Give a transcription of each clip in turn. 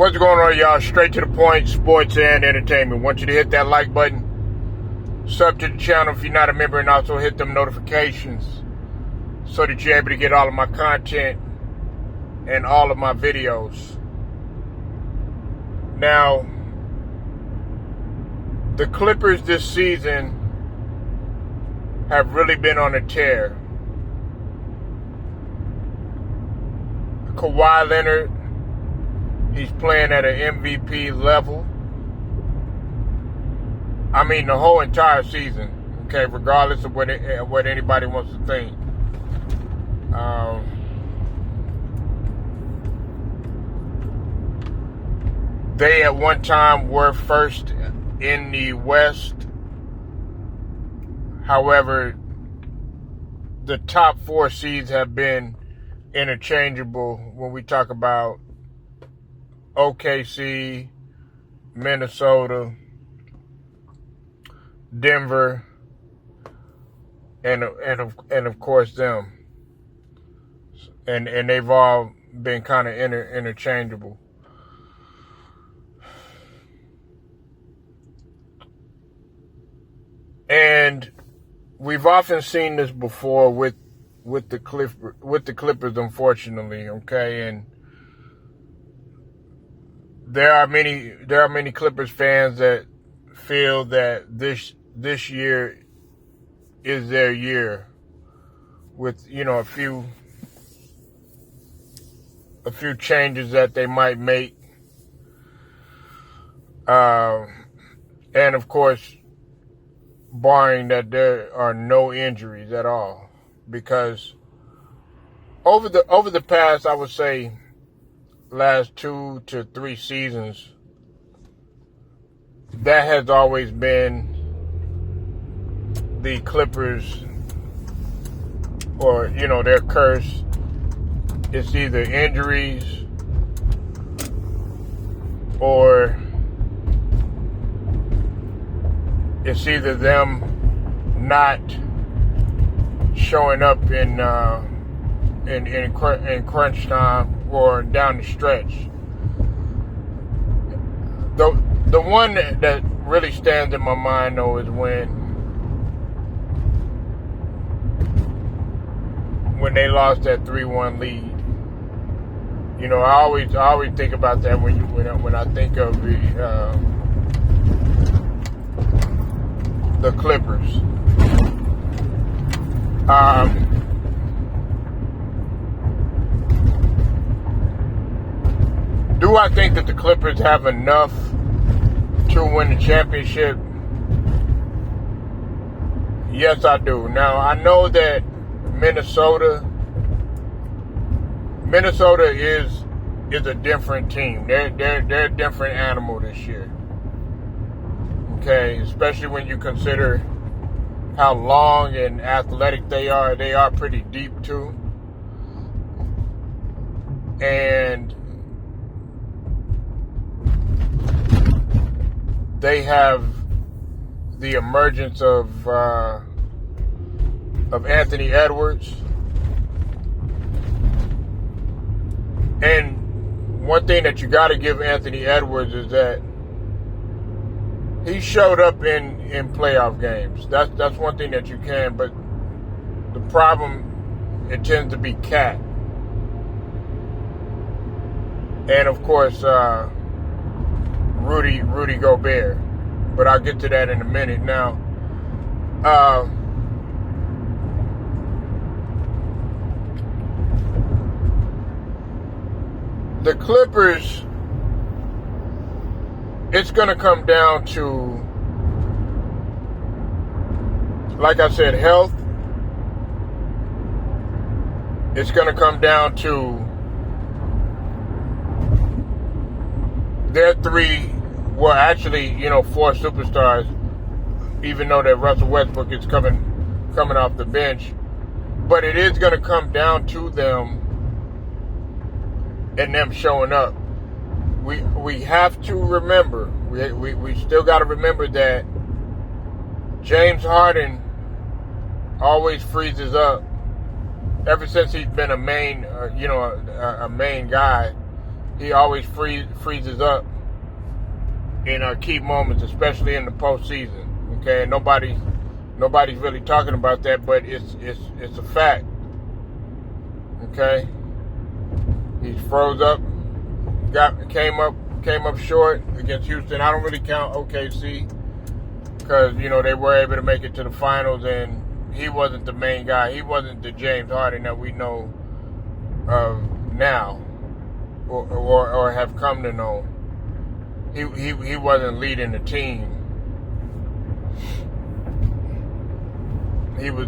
What's going on, y'all? Straight to the point, sports and entertainment. Want you to hit that like button, sub to the channel if you're not a member, and also hit them notifications so that you're able to get all of my content and all of my videos. Now, the Clippers this season have really been on a tear. Kawhi Leonard, he's playing at an MVP level. I mean, the whole entire season, okay, regardless of what anybody wants to think. They at one time were first in the West. However, the top four seeds have been interchangeable when we talk about OKC, Minnesota, Denver, and of course them. And they've all been kind of interchangeable. And we've often seen this before with the Clippers, unfortunately, okay? And there are many Clippers fans that feel that this year is their year, with a few changes that they might make, and of course, barring that there are no injuries at all, because over the past, I would say, last 2 to 3 seasons, that has always been the Clippers, or their curse. It's either injuries or it's either them not showing up in crunch time or down the stretch. The one that really stands in my mind, though, is when they lost that 3-1 lead. I always think about that when I think of the Clippers. Do I think that the Clippers have enough to win the championship? Yes, I do. Now, I know that Minnesota is a different team. They're a different animal this year. Okay, especially when you consider how long and athletic they are. They are pretty deep too. And they have the emergence of Anthony Edwards. And one thing that you got to give Anthony Edwards is that he showed up in playoff games. That's one thing that you can. But the problem, it tends to be Cat, and of course Rudy Gobert. But I'll get to that in a minute. Now, the Clippers, it's going to come down to, like I said, health. It's going to come down to their actually, 4 superstars, even though that Russell Westbrook is coming off the bench. But it is going to come down to them and them showing up. We have to remember, we still got to remember that James Harden always freezes up. Ever since he's been a main guy, he always freezes up in key moments, especially in the postseason. Okay, nobody's really talking about that, but it's a fact. Okay, he froze up, came up short against Houston. I don't really count OKC because they were able to make it to the finals, and he wasn't the main guy. He wasn't the James Harden that we know of now, or have come to know. He wasn't leading the team. He was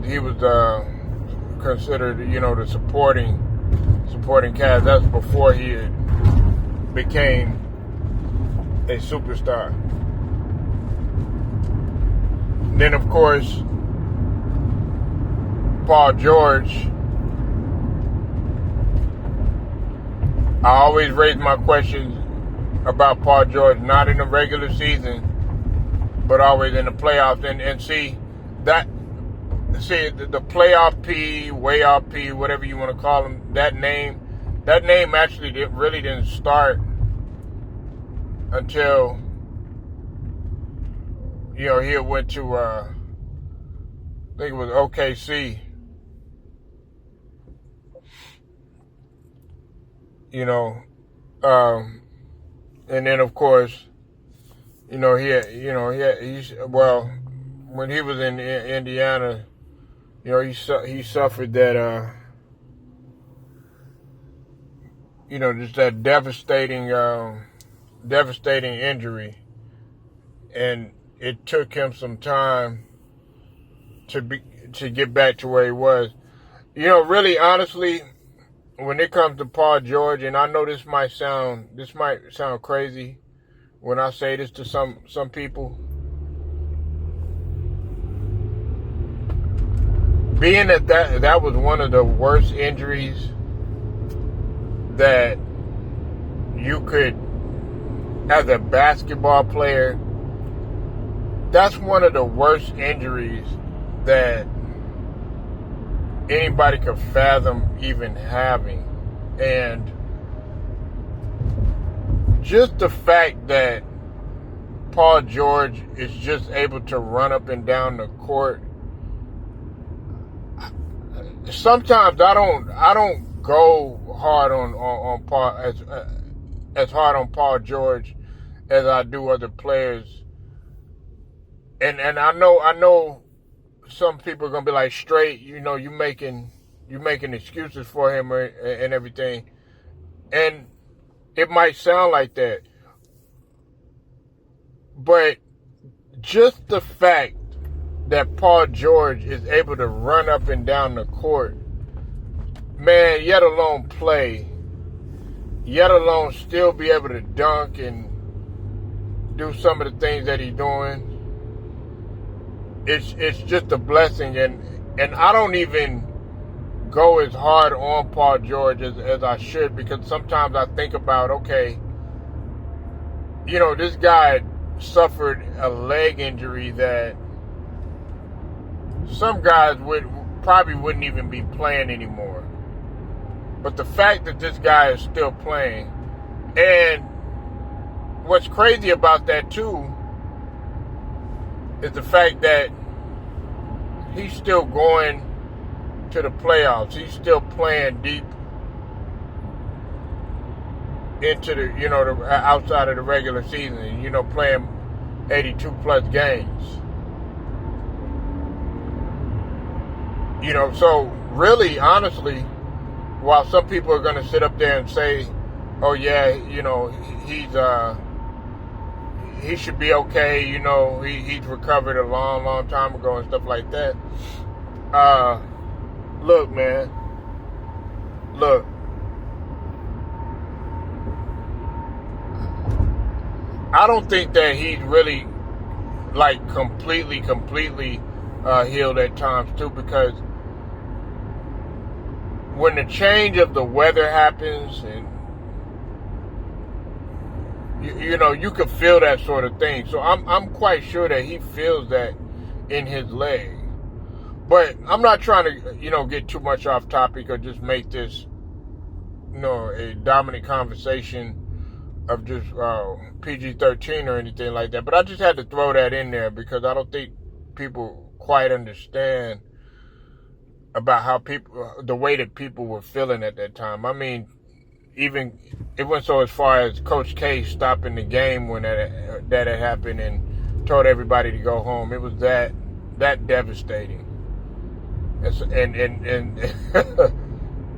considered the supporting cast. That's before he became a superstar. Then of course Paul George. I always raise my questions about Paul George, not in the regular season, but always in the playoffs. And see the playoff P, way off P, whatever you want to call him, that name actually didn't start until he went to I think it was OKC. And then of course, when he was in Indiana, he suffered that, just that devastating injury, and it took him some time to get back to where he was. Really, honestly, when it comes to Paul George, and I know this might sound crazy when I say this to some people, being that was one of the worst injuries that you could, as a basketball player, that's one of the worst injuries that anybody could fathom even having. And just the fact that Paul George is just able to run up and down the court, sometimes I don't go hard on Paul as hard on Paul George as I do other players. And I know some people are gonna be like, straight, you making excuses for him and everything, and it might sound like that, but just the fact that Paul George is able to run up and down the court, man, yet alone play, yet alone still be able to dunk and do some of the things that he's doing, it's just a blessing. And I don't even go as hard on Paul George as I should, because sometimes I think about, okay, this guy suffered a leg injury that some guys probably wouldn't even be playing anymore. But the fact that this guy is still playing, and what's crazy about that too is the fact that he's still going to the playoffs. He's still playing deep into the outside of the regular season, playing 82 plus games. So really, honestly, while some people are going to sit up there and say, oh yeah, he should be okay, he's recovered a long time ago and stuff like that. Look, man, I don't think that he's really like completely healed at times too, because when the change of the weather happens, and you can feel that sort of thing. So I'm quite sure that he feels that in his leg. But I'm not trying to get too much off topic or just make this a dominant conversation just PG-13 or anything like that. But I just had to throw that in there because I don't think people quite understand about how the way that people were feeling at that time. I mean, even it went so as far as Coach K stopping the game when that had happened and told everybody to go home. It was that devastating. And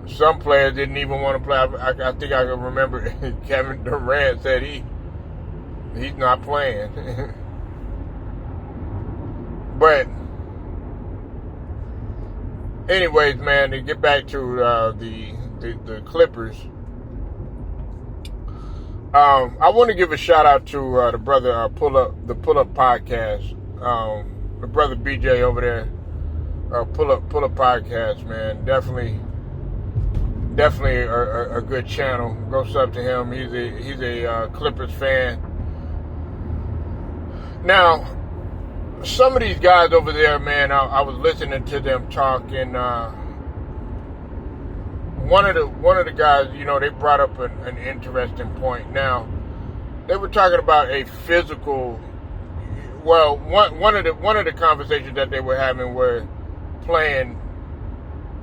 some players didn't even want to play. I think I can remember Kevin Durant said he's not playing. But anyways, man, to get back to the Clippers, I want to give a shout out to the brother the Pull Up Podcast, the brother BJ over there, Pull Up Podcast, man. Definitely a good channel. Go sub to him. He's a Clippers fan. Now, some of these guys over there, man, I was listening to them talk, and one of the guys, they brought up an interesting point. Now, they were talking about a physical. Well, one of the conversations that they were having were playing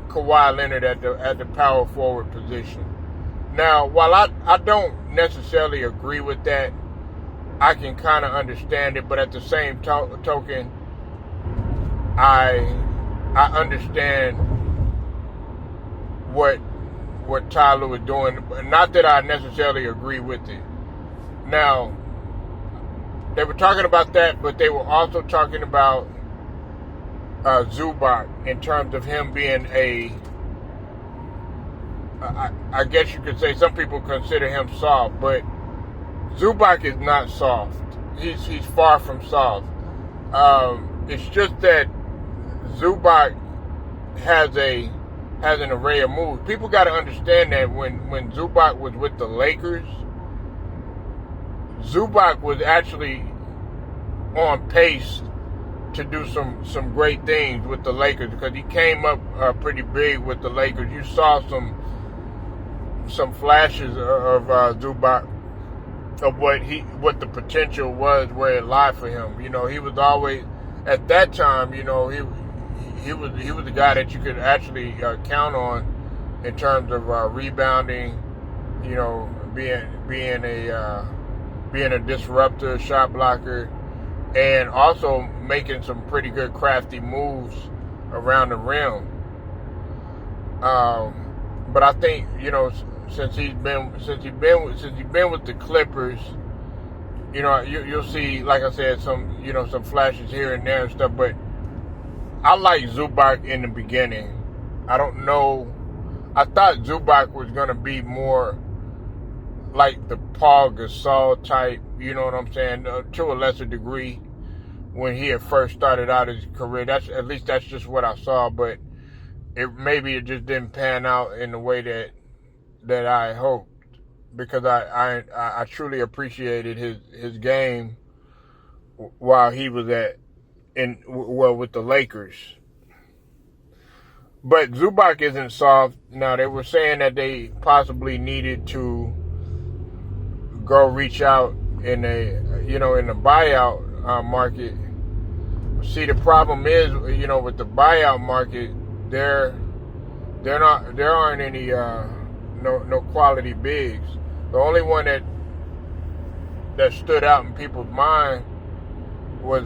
Kawhi Leonard at the power forward position. Now, while I don't necessarily agree with that, I can kind of understand it, but at the same token, I understand what Tyler was doing. Not that I necessarily agree with it. Now, they were talking about that, but they were also talking about Zubac in terms of him being I guess you could say some people consider him soft, but Zubac is not soft. He's far from soft. It's just that Zubac has an array of moves. People got to understand that when Zubac was with the Lakers, Zubac was actually on pace to do some great things with the Lakers because he came up pretty big with the Lakers. You saw some flashes of Zubac, of what the potential was, where it lied for him. He was always at that time. He was the guy that you could actually count on in terms of rebounding. Being a disruptor, shot blocker, and also making some pretty good crafty moves around the rim. But I think since he's been with the Clippers, you'll see, like I said, some flashes here and there and stuff. But I like Zubac in the beginning. I don't know. I thought Zubac was gonna be more like the Paul Gasol type, you know what I'm saying, to a lesser degree when he had first started out his career. That's just what I saw, but it just didn't pan out in the way that I hoped, because I truly appreciated his game while he was with the Lakers. But Zubac isn't soft. Now, they were saying that they possibly needed to go reach out in the buyout market. See, the problem is, with the buyout market, there aren't any no quality bigs. The only one that stood out in people's mind was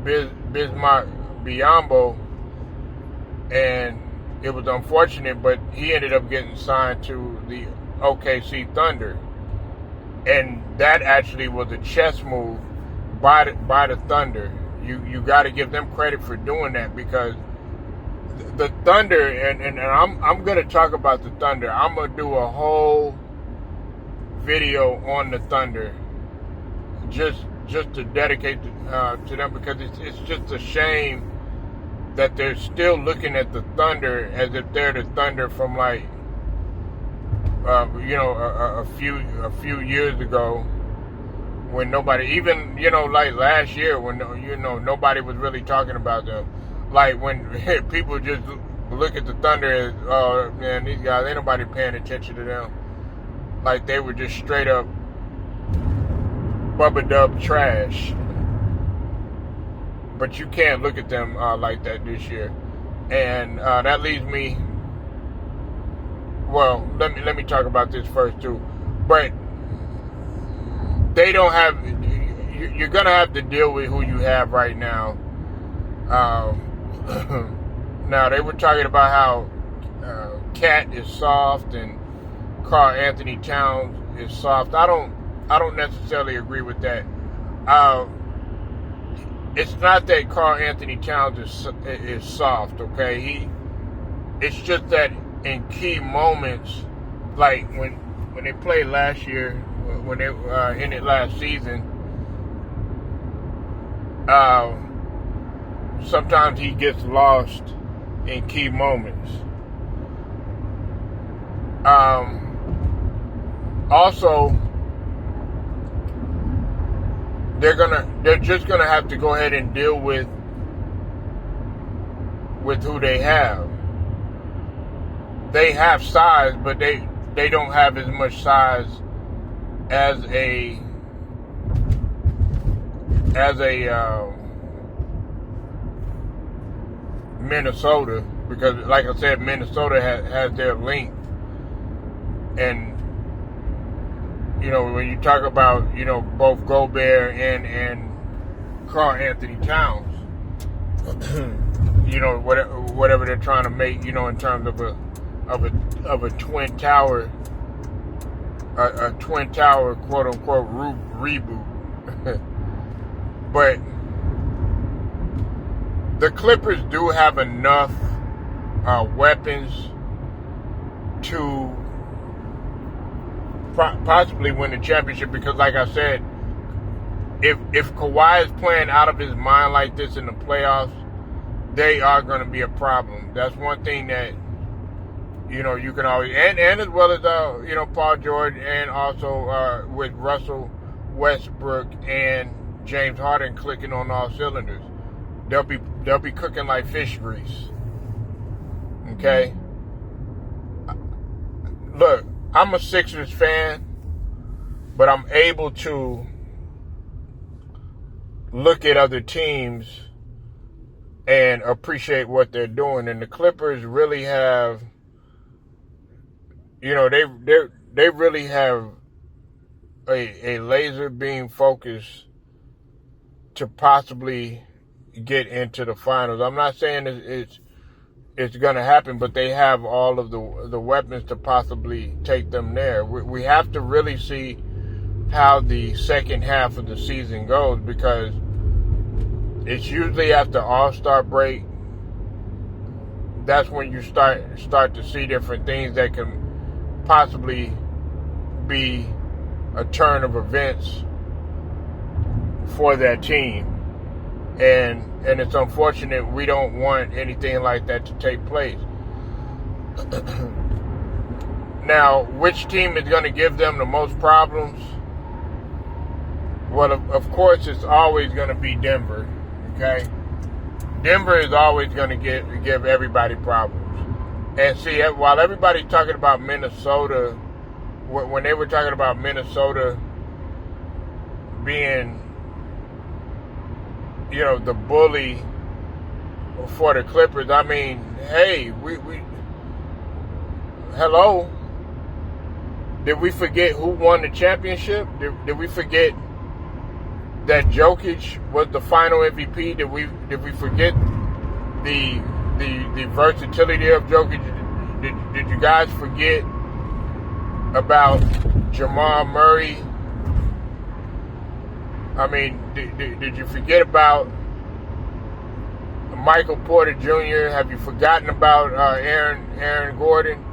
Bismack Biyombo, and it was unfortunate, but he ended up getting signed to the OKC Thunder, and that actually was a chess move by the Thunder. You got to give them credit for doing that, because the Thunder, and I'm gonna talk about the Thunder. I'm gonna do a whole video on the Thunder, just to dedicate to them, because it's just a shame that they're still looking at the Thunder as if they're the Thunder from like a few years ago, when nobody, even like last year, when nobody was really talking about them. Like when people just look at the Thunder as, oh man, these guys, ain't nobody paying attention to them. like they were just straight up Bubba Dub trash. But you can't look at them like that this year. And that leads me, well, let me talk about this first too. But they don't have, you're going to have to deal with who you have right now. Now, they were talking about how Cat is soft and Karl Anthony Towns is soft. I don't necessarily agree with that. It's not that Karl Anthony Towns is soft, okay? It's just that in key moments, like when they played last year, when they ended last season, sometimes he gets lost in key moments. Also, they're just gonna have to go ahead and deal with who they have. They have size, but they don't have as much size as a Minnesota, because like I said, Minnesota has their length. And you know, when you talk about, you know, both Gobert and Karl Anthony Towns, you know, whatever they're trying to make, you know, in terms of a twin tower, a twin tower quote unquote reboot. But the Clippers do have enough weapons to possibly win the championship, because like I said, if Kawhi is playing out of his mind like this in the playoffs, they are going to be a problem. That's one thing that, you know, you can always, and as well as you know, Paul George, and also with Russell Westbrook and James Harden clicking on all cylinders, they'll be cooking like fish grease. Okay, look, I'm a Sixers fan, but I'm able to look at other teams and appreciate what they're doing. And the Clippers really have, you know, they really have a laser beam focus to possibly get into the finals. I'm not saying it's going to happen, but they have all of the weapons to possibly take them there. We have to really see how the second half of the season goes, because it's usually after All-Star break. That's when you start to see different things that can possibly be a turn of events for that team. And it's unfortunate. We don't want anything like that to take place. Now, which team is going to give them the most problems? Well, of course, it's always going to be Denver. Okay, Denver is always going to give everybody problems. And see, while everybody's talking about Minnesota, when they were talking about Minnesota being, you know, the bully for the Clippers, I mean, hey, we hello, did we forget who won the championship? Did we forget that Jokic was the final MVP? Did we forget the versatility of Jokic? Did you guys forget about Jamal Murray? I mean, did you forget about Michael Porter Jr.? Have you forgotten about Aaron Gordon?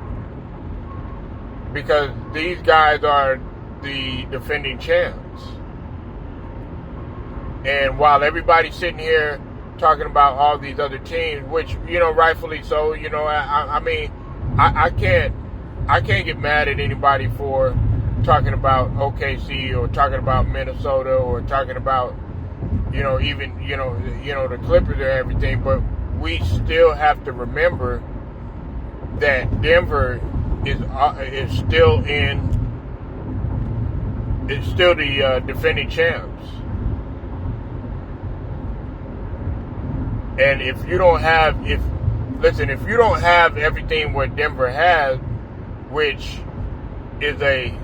Because these guys are the defending champs. And while everybody's sitting here talking about all these other teams, which, you know, rightfully so, you know, I mean, I can't get mad at anybody for talking about OKC or talking about Minnesota or talking about, you know, even, you know, the Clippers or everything, but we still have to remember that Denver is still in it's still the defending champs. And if you don't have everything what Denver has, which is a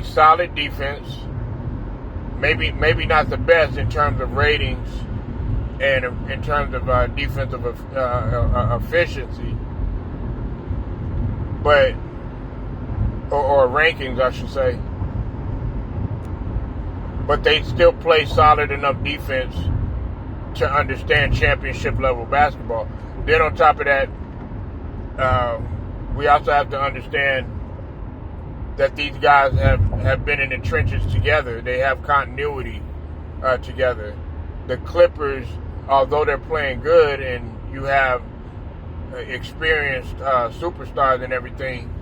solid defense, maybe not the best in terms of ratings and in terms of defensive efficiency, but or rankings, I should say. But they still play solid enough defense to understand championship level basketball. Then on top of that, we also have to understand that these guys have been in the trenches together. They have continuity together. The Clippers, although they're playing good and you have experienced superstars and everything,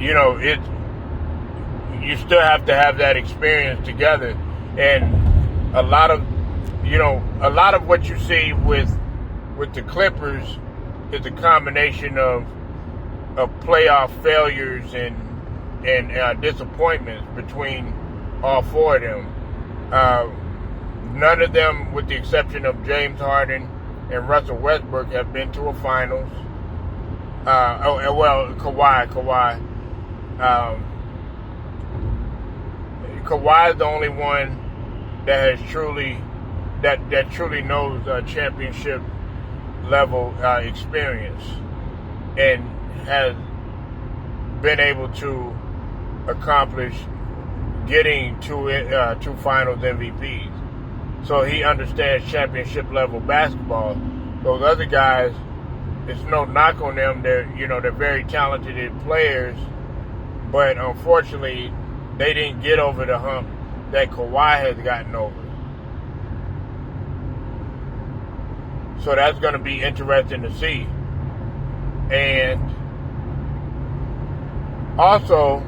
you know, you still have to have that experience together. And a lot of what you see with the Clippers is a combination of playoff failures and disappointments between all four of them. None of them, with the exception of James Harden and Russell Westbrook, have been to a finals. Kawhi. Kawhi is the only one that has truly knows championship level experience and has been able to accomplish getting two finals MVPs. So he understands championship level basketball. Those other guys, it's no knock on them. They're very talented players, but unfortunately, they didn't get over the hump that Kawhi has gotten over. So that's going to be interesting to see. And also,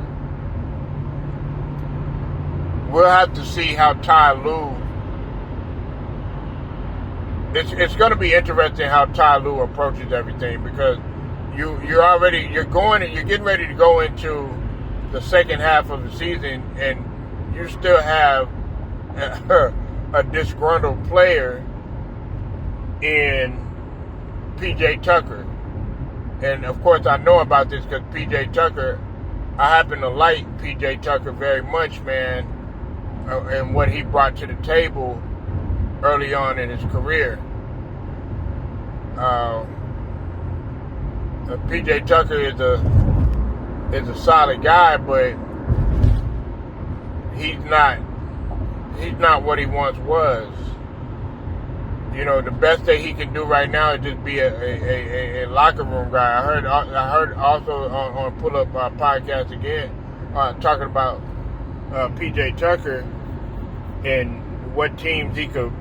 we'll have to see how Ty Lue. It's going to be interesting how Ty Lue approaches everything, because you're getting ready to go into the second half of the season, and you still have a disgruntled player in PJ Tucker. And of course I know about this because PJ Tucker, I happen to like PJ Tucker very much, man, and what he brought to the table early on in his career. PJ Tucker is a solid guy, but he's not what he once was. You know, the best that he can do right now is just be a locker room guy. I heard also on Pull Up podcast again talking about PJ Tucker and what teams he could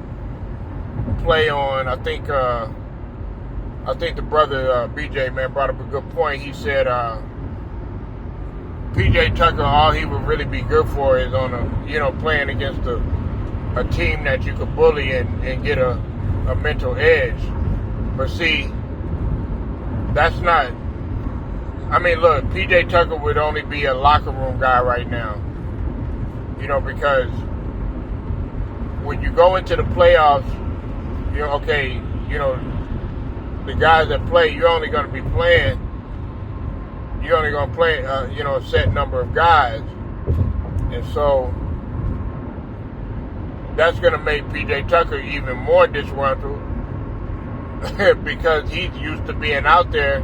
play on. I think the brother BJ, man, brought up a good point. He said PJ Tucker, all he would really be good for is on playing against a team that you could bully and get a mental edge. But see, that's not. I mean, look, PJ Tucker would only be a locker room guy right now. Because when you go into the playoffs, the guys that play, you're only going to be playing. You're only going to play, a set number of guys, and so that's going to make PJ Tucker even more disgruntled because he's used to being out there,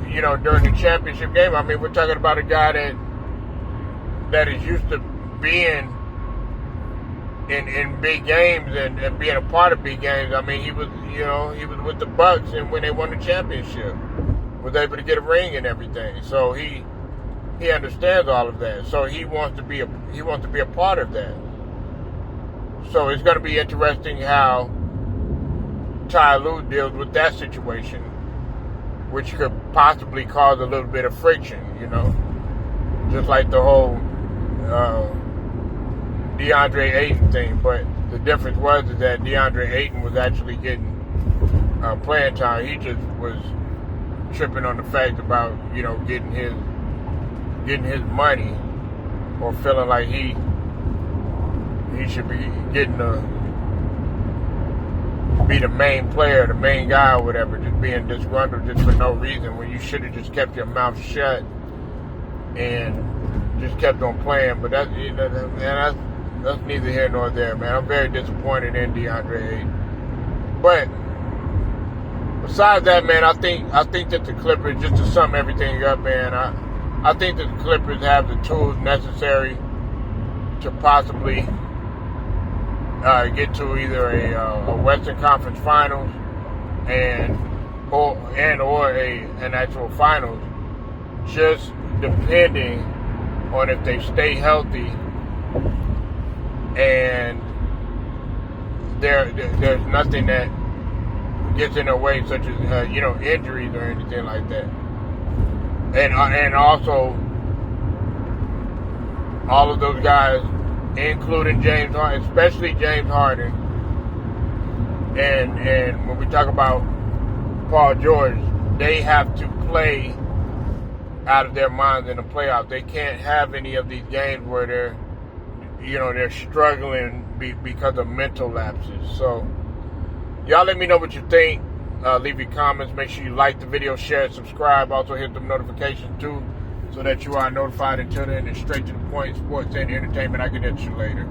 during the championship game. I mean, we're talking about a guy that is used to being in big games and being a part of big games. I mean, he was with the Bucks, and when they won the championship, was able to get a ring and everything. So he understands all of that. So he wants to be a part of that. So it's going to be interesting how Ty Lue deals with that situation, which could possibly cause a little bit of friction, just like the whole DeAndre Ayton thing. But the difference was that DeAndre Ayton was actually getting playing time. He just was tripping on the fact about, you know, getting his money, or feeling like he should be getting be the main player, the main guy, or whatever. Just being disgruntled just for no reason, when you should have just kept your mouth shut and just kept on playing. But that's, you know, man, that's neither here nor there, man. I'm very disappointed in DeAndre Ayton. But besides that, man, I think that the Clippers, just to sum everything up, man, I think that the Clippers have the tools necessary to possibly get to either a Western Conference Finals or an actual Finals, just depending on if they stay healthy and there's nothing that gets in their way, such as you know, injuries or anything like that. And also all of those guys, including James Harden, especially James Harden, and when we talk about Paul George, they have to play out of their minds in the playoffs. They can't have any of these games where they're struggling because of mental lapses. So y'all let me know what you think. Leave your comments. Make sure you like the video, share, subscribe. Also hit the notifications too, so that you are notified and tune in and straight to the point, sports and entertainment. I can hit you later.